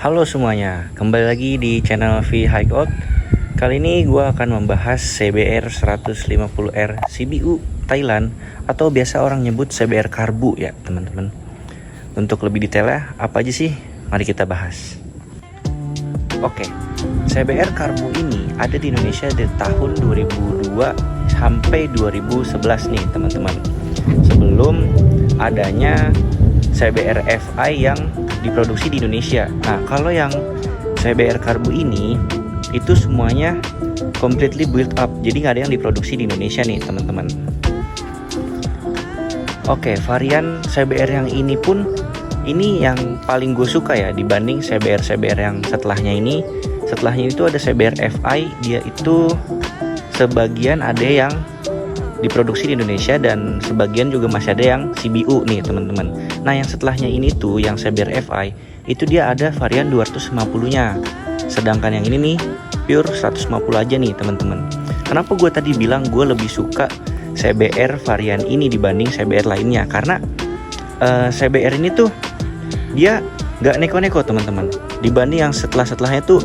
Halo semuanya, kembali lagi di channel V Hideout. Kali ini gue akan membahas CBR 150R CBU Thailand, atau biasa orang nyebut CBR Karbu ya teman-teman. Untuk lebih detailnya apa aja sih? Mari kita bahas. Oke, CBR Karbu ini ada di Indonesia dari tahun 2002 sampai 2011 nih teman-teman. Sebelum adanya CBR FI yang diproduksi di Indonesia. Nah, kalau yang CBR Karbu ini itu semuanya completely built up, jadi nggak ada yang diproduksi di Indonesia nih teman-teman. Oke, varian CBR yang ini pun ini yang paling gue suka ya dibanding CBR yang setelahnya ini. Setelahnya itu ada CBR FI, dia itu sebagian ada yang diproduksi di Indonesia dan sebagian juga masih ada yang CBU nih teman-teman. Nah, yang setelahnya ini tuh yang CBR FI itu dia ada varian 250-nya. Sedangkan yang ini nih pure 150 aja nih teman-teman. Kenapa gue tadi bilang gue lebih suka CBR varian ini dibanding CBR lainnya? Karena CBR ini tuh dia nggak neko-neko teman-teman. Dibanding yang setelahnya tuh,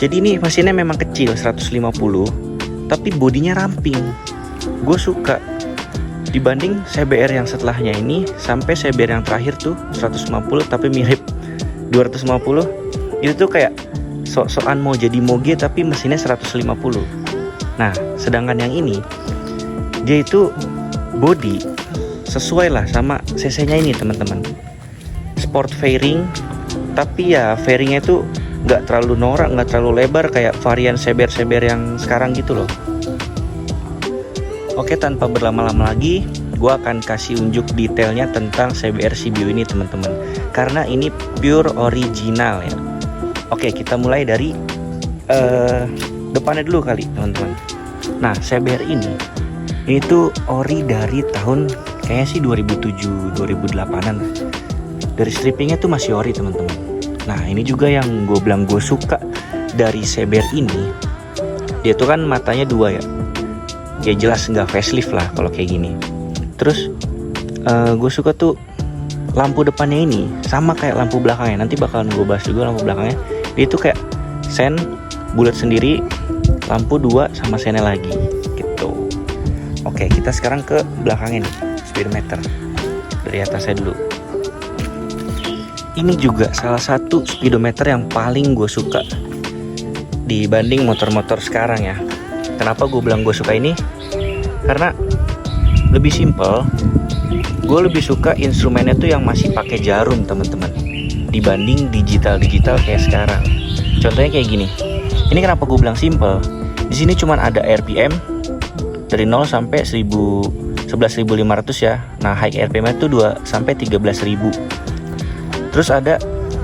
jadi ini mesinnya memang kecil 150, tapi bodinya ramping. Gue suka dibanding CBR yang setelahnya ini sampai CBR yang terakhir tuh 150 tapi mirip 250. Itu tuh kayak sok-sokan mau jadi moge tapi mesinnya 150. Nah, sedangkan yang ini dia itu body sesuai lah sama cc-nya ini teman-teman. Sport fairing, tapi ya fairingnya tuh nggak terlalu norak, nggak terlalu lebar kayak varian CBR yang sekarang gitu loh. Oke, tanpa berlama-lama lagi, gue akan kasih unjuk detailnya tentang CBR CBU ini teman-teman. Karena ini pure original ya. Oke, kita mulai dari depannya dulu kali teman-teman. Nah, CBR ini tuh ori dari tahun kayaknya sih 2007-2008an. Dari strippingnya tuh masih ori teman-teman. Nah, ini juga yang gue bilang gue suka dari CBR ini. Dia tuh kan matanya dua ya. Ya jelas nggak facelift lah kalau kayak gini. Terus gue suka tuh lampu depannya ini sama kayak lampu belakangnya. Nanti bakalan gue bahas juga lampu belakangnya. Dia tuh kayak sen bulat sendiri, lampu dua sama sennya lagi gitu. Oke, kita sekarang ke belakangnya nih, speedometer. Dari atasnya dulu. Ini juga salah satu speedometer yang paling gue suka dibanding motor-motor sekarang ya. Kenapa gue bilang gue suka ini? Karena lebih simple. Gue lebih suka instrumennya tuh yang masih pakai jarum teman-teman, dibanding digital kayak sekarang. Contohnya kayak gini. Ini kenapa gue bilang simple? Di sini cuma ada RPM dari 0 sampai 11.500 ya. Nah, high RPM itu 2 sampai 13.000. Terus ada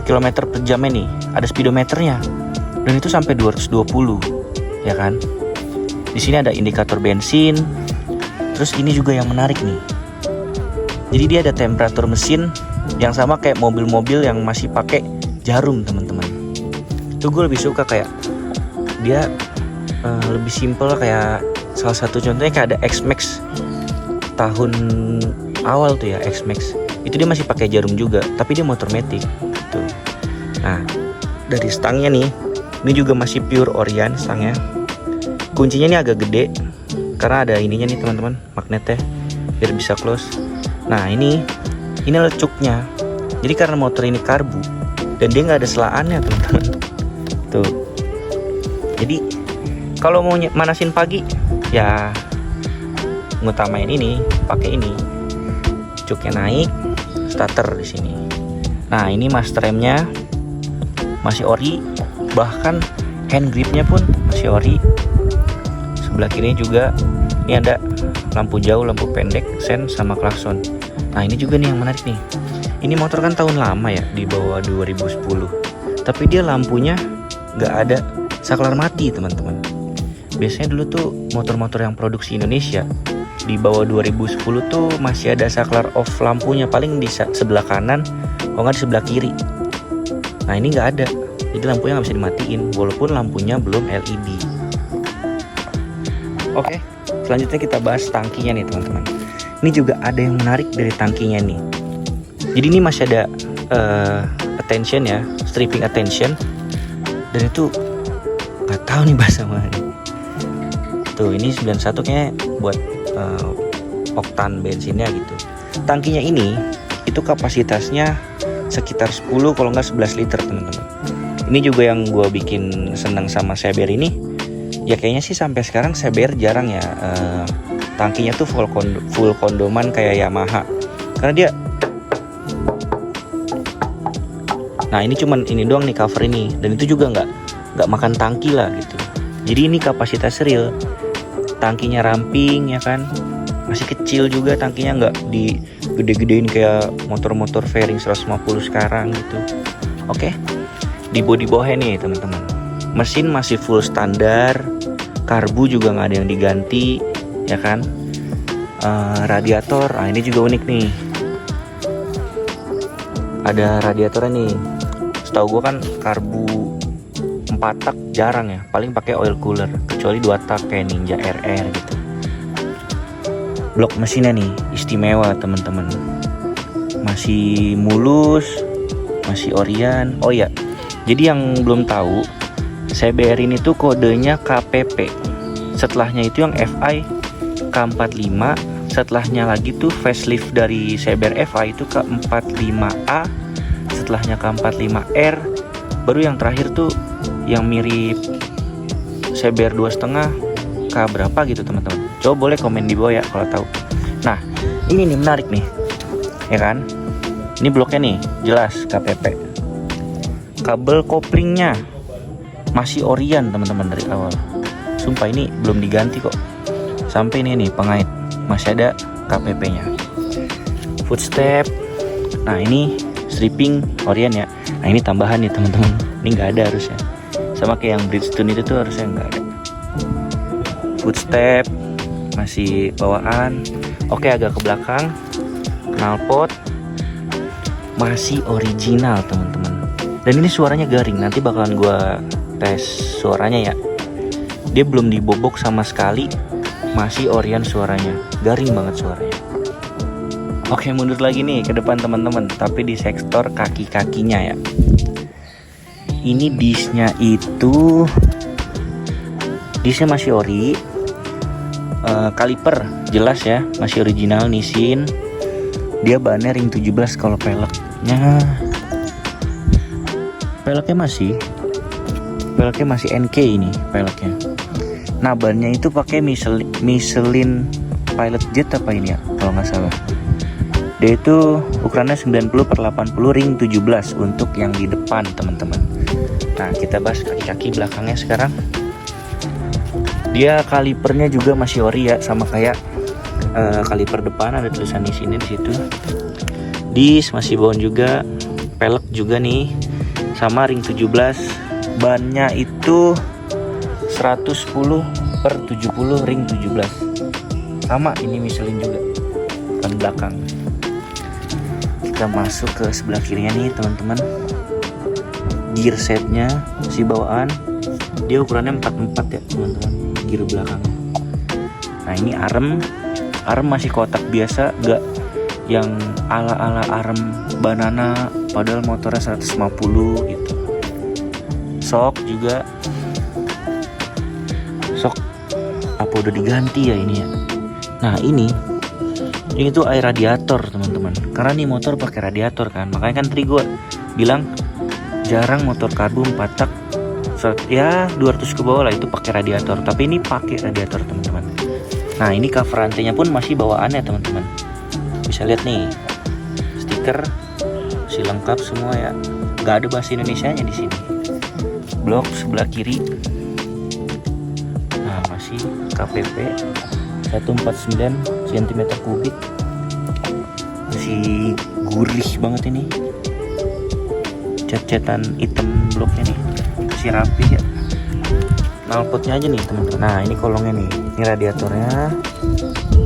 kilometer per jamnya nih, ada speedometernya. Dan itu sampai 220, ya kan? Di sini ada indikator bensin. Terus ini juga yang menarik nih. Jadi dia ada temperatur mesin yang sama kayak mobil-mobil yang masih pakai jarum teman-teman. Itu gue lebih suka kayak dia lebih simple. Kayak salah satu contohnya kayak ada X-Max tahun awal tuh ya, X-Max. Itu dia masih pakai jarum juga, tapi dia motor matic gitu. Nah, dari stangnya nih, ini juga masih pure Orion stangnya. Kuncinya ini agak gede karena ada ininya nih teman-teman, magnetnya biar bisa close. Nah, ini lecuknya. Jadi karena motor ini karbu dan dia nggak ada selaannya teman-teman. Tuh. Jadi kalau mau manasin pagi ya ngutamain ini, pakai ini. Cuknya naik, starter di sini. Nah, ini master remnya masih ori, bahkan hand gripnya pun masih ori. Sebelah kiri juga ini ada lampu jauh, lampu pendek, sen sama klakson. Nah, ini juga nih yang menarik nih. Ini motor kan tahun lama ya, di bawah 2010. Tapi dia lampunya nggak ada saklar mati teman-teman. Biasanya dulu tuh motor-motor yang produksi Indonesia di bawah 2010 tuh masih ada saklar off lampunya, paling di sebelah kanan, kalau nggak di sebelah kiri. Nah, ini nggak ada. Jadi lampunya nggak bisa dimatiin, walaupun lampunya belum LED. Oke, selanjutnya kita bahas tangkinya nih teman-teman. Ini juga ada yang menarik dari tangkinya nih. Jadi ini masih ada attention ya, stripping attention. Dan itu nggak tahu nih bahasa mana. Tuh ini 91 kayaknya buat oktan bensinnya gitu. Tangkinya ini itu kapasitasnya sekitar 10 kalau nggak 11 liter teman-teman. Ini juga yang gue bikin senang sama CBR ini. Ya kayaknya sih sampai sekarang CBR jarang ya tangkinya tuh full kondoman kayak Yamaha. Karena dia, nah ini cuman ini doang nih cover ini, dan itu juga nggak makan tangki lah gitu. Jadi ini kapasitas real, tangkinya ramping ya kan, masih kecil juga tangkinya, nggak digede-gedein kayak motor-motor fairing 150 sekarang gitu. Oke, di bodi bawahnya nih teman-teman, mesin masih full standar, karbu juga nggak ada yang diganti ya kan. Radiator, nah ini juga unik nih, ada radiatornya nih. Setahu gue kan karbu 4 tak jarang ya, paling pakai oil cooler, kecuali 2 tak kayak Ninja RR gitu. Blok mesinnya nih istimewa teman-teman, masih mulus, masih Orion. Oh ya, jadi yang belum tahu, CBR ini tuh kodenya KPP, setelahnya itu yang FI K45, setelahnya lagi tuh facelift dari CBR FI itu K45A, setelahnya K45R, baru yang terakhir tuh yang mirip CBR 2,5 K berapa gitu teman-teman. Coba boleh komen di bawah ya kalau tahu. Nah ini nih menarik nih ya kan, ini bloknya nih jelas KPP, kabel koplingnya masih Orion teman-teman dari awal. Sumpah ini belum diganti kok, sampai ini nih pengait masih ada KPP-nya. Footstep, nah ini stripping Orion ya. Nah ini tambahan nih teman-teman, ini nggak ada harusnya, sama kayak yang Bridgestone itu tuh harusnya nggak ada. Footstep masih bawaan. Oke, agak ke belakang, knalpot masih original teman-teman. Dan ini suaranya garing, nanti bakalan gua tes suaranya ya. Dia belum dibobok sama sekali, masih Orion suaranya, garing banget suaranya. Oke, mundur lagi nih ke depan teman-teman, tapi di sektor kaki-kakinya ya. Ini disnya itu, disnya masih ori, kaliper jelas ya, masih original Nissin. Dia bannya ring 17. Kalau peleknya masih NK ini peleknya. Nah bannya itu pakai Michelin Pilot Jet apa ini ya kalau nggak salah. Dia itu ukurannya 90/80 ring 17 untuk yang di depan teman-teman. Nah kita bahas kaki-kaki belakangnya sekarang. Dia kalipernya juga masih ori ya, sama kayak kaliper depan, ada tulisan di sini di situ. Dis masih bawaan juga, pelek juga nih sama ring 17. Bannya itu 110/70 ring 17. Sama ini Michelin juga ban belakang. Kita masuk ke sebelah kirinya nih teman-teman. Gear setnya si bawaan, dia ukurannya 44 ya teman-teman, gear belakangnya. Nah ini arem masih kotak biasa, gak yang ala-ala arem banana padahal motornya 150 gitu. Sok juga, sok apa udah diganti ya ini ya. Nah ini tuh air radiator teman-teman, karena nih motor pakai radiator kan, makanya kan tadi gue bilang jarang motor karbu 4 tak ya 200 ke bawah lah itu pakai radiator, tapi ini pakai radiator teman-teman. Nah ini cover rantainya pun masih bawaannya teman-teman, bisa lihat nih stiker masih lengkap semua ya, nggak ada bahasa Indonesianya di sini. Blok sebelah kiri, nah masih KPP 149 cm3, masih gurih banget ini, cat-catan hitam bloknya nih masih rapi ya. Knalpotnya aja nih teman-teman. Nah ini kolongnya nih, ini radiatornya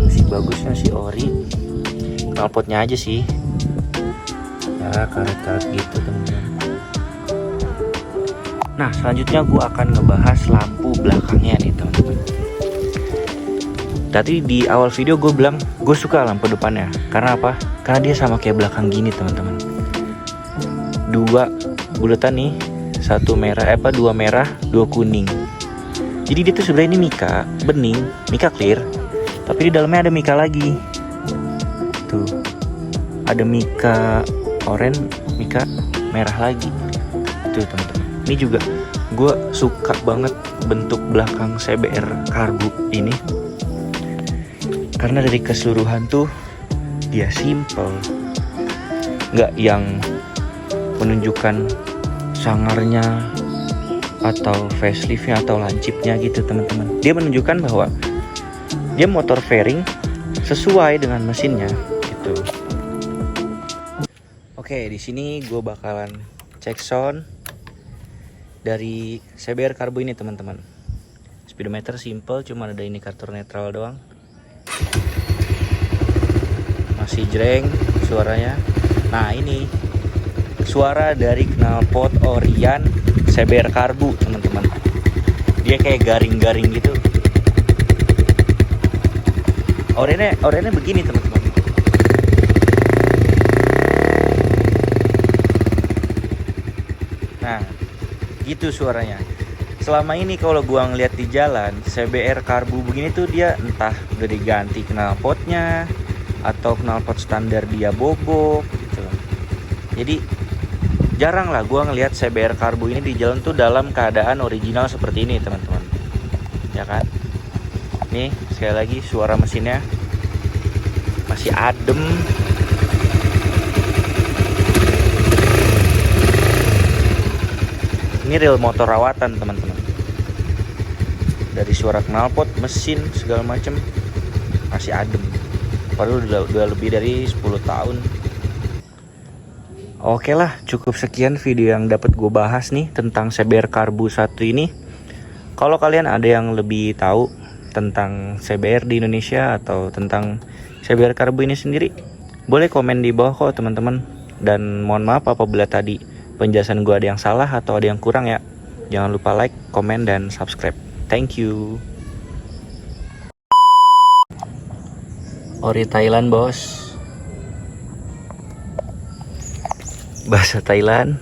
masih bagus, masih ori. Knalpotnya aja sih ya, karet-karet gitu teman-teman. Nah selanjutnya gue akan ngebahas lampu belakangnya nih teman-teman. Tadi di awal video gue bilang gue suka lampu depannya, karena apa? Karena dia sama kayak belakang gini teman-teman. dua bulatan nih, satu merah, dua merah, dua kuning. Jadi dia tuh sebenarnya ini mika bening, mika clear, tapi di dalamnya ada mika lagi. Tuh, ada mika oranye, mika merah lagi. Tuh teman-teman. Ini juga gue suka banget bentuk belakang CBR Karbu ini, karena dari keseluruhan tuh dia simple, nggak yang menunjukkan sangarnya atau faceliftnya atau lancipnya gitu teman-teman. Dia menunjukkan bahwa dia motor fairing sesuai dengan mesinnya gitu. Oke, di sini gue bakalan cek sound dari CBR Karbu ini teman-teman. Speedometer simple, cuma ada indikator netral doang. Masih jreng suaranya. Nah ini suara dari knalpot Orion CBR Karbu teman-teman. Dia kayak garing-garing gitu. Orinya begini teman-teman. Nah gitu suaranya. Selama ini kalau gua ngeliat di jalan CBR Karbu begini tuh dia entah udah diganti knalpotnya atau knalpot standar dia bobok gitu. Jadi jarang lah gua ngeliat CBR Karbu ini di jalan tuh dalam keadaan original seperti ini teman-teman. Ya kan? Nih sekali lagi suara mesinnya masih adem. Ini real motor rawatan teman-teman. Dari suara knalpot, mesin, segala macem masih adem. Padahal udah lebih dari 10 tahun. Oke lah, cukup sekian video yang dapat gue bahas nih tentang CBR Karbu 1 ini. Kalau kalian ada yang lebih tahu tentang CBR di Indonesia atau tentang CBR Karbu ini sendiri, boleh komen di bawah kok teman-teman. Dan mohon maaf apabila tadi penjelasan gue ada yang salah atau ada yang kurang ya. Jangan lupa like, komen, dan subscribe. Thank you. Ori Thailand bos. Bahasa Thailand.